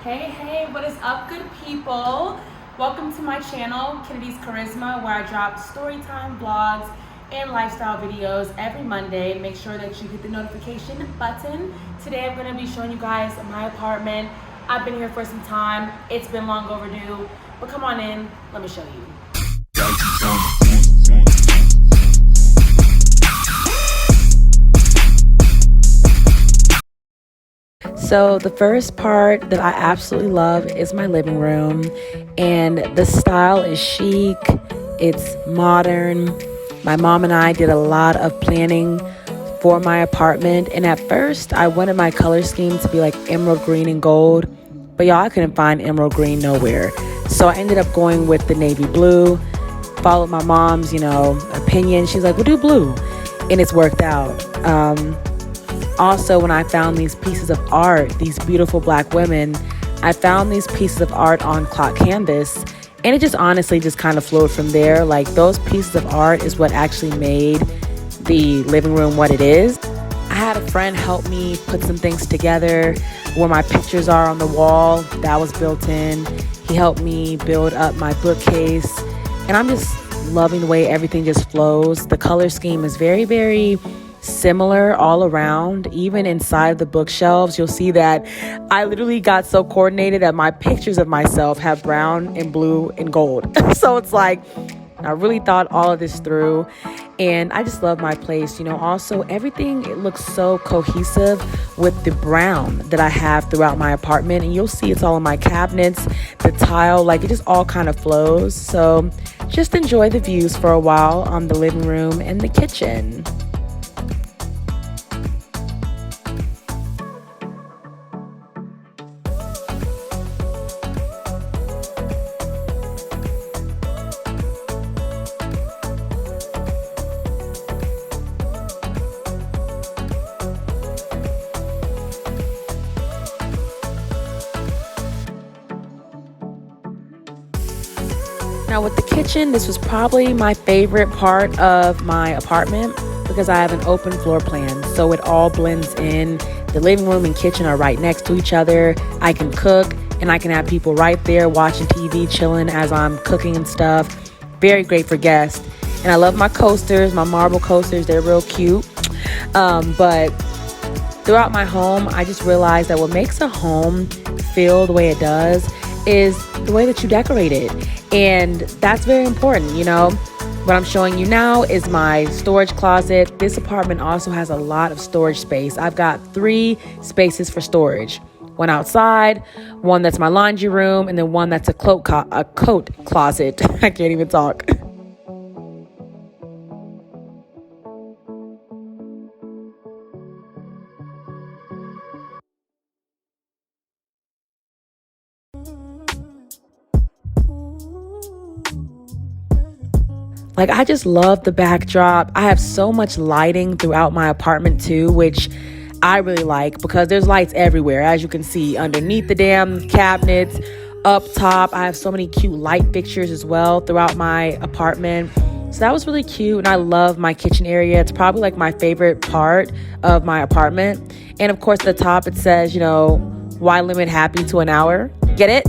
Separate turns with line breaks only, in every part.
Hey, what is up, good people? Welcome to my channel, Kennedy's Charisma, where I drop story time vlogs and lifestyle videos every Monday. Make sure that you hit the notification button. Today I'm going to be showing you guys my apartment. I've been here for some time. It's been long overdue, but come on in, let me show you. So the first part that I absolutely love is my living room, and the style is chic, it's modern. My mom and I did a lot of planning for my apartment, and at first I wanted my color scheme to be like emerald green and gold, but y'all, I couldn't find emerald green nowhere. So I ended up going with the navy blue, followed my mom's, opinion. She's like, we'll do blue, and it's worked out. Also, when I found these pieces of art, these beautiful black women, I found these pieces of art on clock canvas, and it just honestly just kind of flowed from there. Like, those pieces of art is what actually made the living room what it is. I had a friend help me put some things together where my pictures are on the wall. That was built in. He helped me build up my bookcase, and I'm just loving the way everything just flows. The color scheme is very, very similar all around. Even inside the bookshelves, you'll see that I literally got so coordinated that my pictures of myself have brown and blue and gold. So it's like I really thought all of this through, and I just love my place. Also everything, it looks so cohesive with the brown that I have throughout my apartment, and you'll see it's all in my cabinets, the tile, like it just all kind of flows. So just enjoy the views for a while on the living room and the kitchen. Now with the kitchen, this was probably my favorite part of my apartment because I have an open floor plan, so it all blends in. The living room and kitchen are right next to each other. I can cook, and I can have people right there watching TV, chilling as I'm cooking and stuff. Very great for guests. And I love my coasters, my marble coasters. They're real cute. But throughout my home, I just realized that what makes a home feel the way it does is the way that you decorate it. And that's very important. What I'm showing you now is my storage closet. This apartment also has a lot of storage space. I've got 3 spaces for storage. One outside, one that's my laundry room, and then one that's a coat closet. I can't even talk. Like, I just love the backdrop. I have so much lighting throughout my apartment too, which I really like because there's lights everywhere. As you can see, underneath the damn cabinets, up top, I have so many cute light fixtures as well throughout my apartment. So that was really cute, and I love my kitchen area. It's probably like my favorite part of my apartment. And of course, at the top it says, why limit happy to an hour? Get it?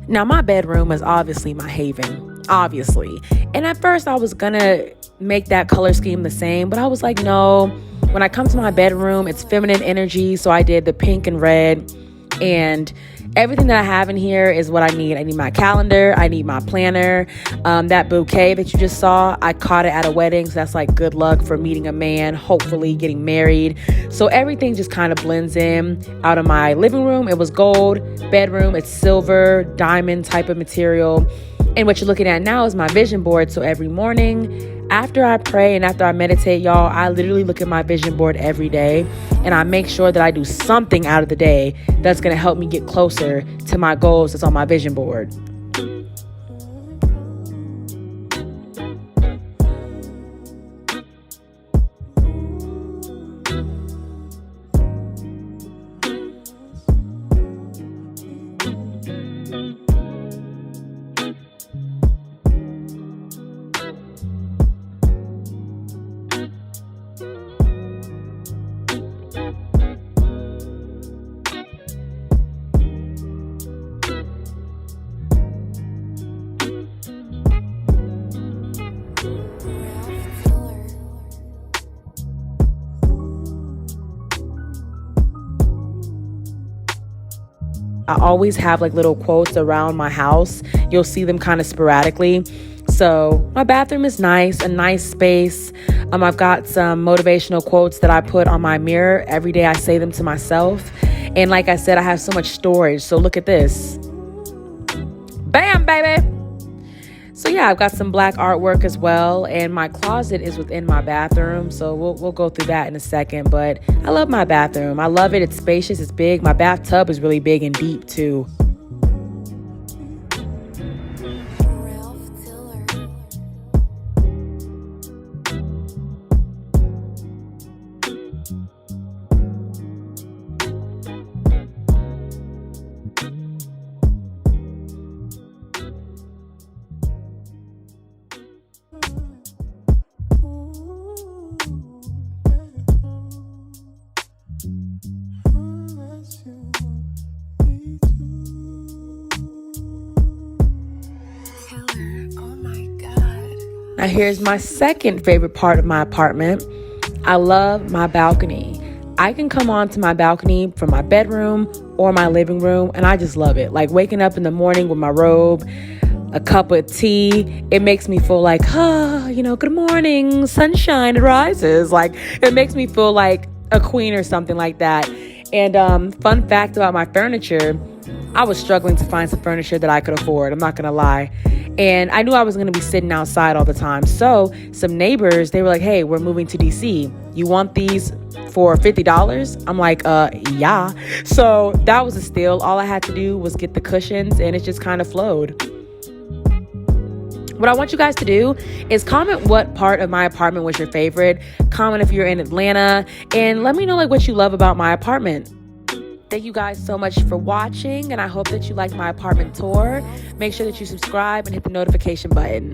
Now, my bedroom is obviously my haven, obviously. And at first I was gonna make that color scheme the same, but I was like, no, when I come to my bedroom, it's feminine energy. So I did the pink and red, and everything that I have in here is what I need. I need my calendar. I need my planner. That bouquet that you just saw, I caught it at a wedding. So that's like good luck for meeting a man, hopefully getting married. So everything just kind of blends in. Out of my living room, it was gold. Bedroom, it's silver, diamond type of material. And what you're looking at now is my vision board. So every morning After I pray and after I meditate, y'all, I literally look at my vision board every day and I make sure that I do something out of the day that's going to help me get closer to my goals that's on my vision board. I always have like little quotes around my house. You'll see them kind of sporadically. So my bathroom is nice, a nice space. I've got some motivational quotes that I put on my mirror. Every day I say them to myself. And like I said, I have so much storage. So look at this. Bam, baby. So yeah, I've got some black artwork as well, and my closet is within my bathroom, so we'll go through that in a second. But I love my bathroom. I love it. It's spacious. It's big. My bathtub is really big and deep too. Now here's my second favorite part of my apartment. I love my balcony. I can come onto my balcony from my bedroom or my living room, and I just love it. Like waking up in the morning with my robe, a cup of tea, it makes me feel like, good morning, sunshine, it rises. Like it makes me feel like a queen or something like that. And fun fact about my furniture, I was struggling to find some furniture that I could afford. I'm not going to lie. And I knew I was going to be sitting outside all the time. So some neighbors, they were like, hey, we're moving to DC. You want these for $50? I'm like, yeah. So that was a steal. All I had to do was get the cushions and it just kind of flowed. What I want you guys to do is comment what part of my apartment was your favorite. Comment if you're in Atlanta and let me know like what you love about my apartment. Thank you guys so much for watching, and I hope that you liked my apartment tour. Make sure that you subscribe and hit the notification button.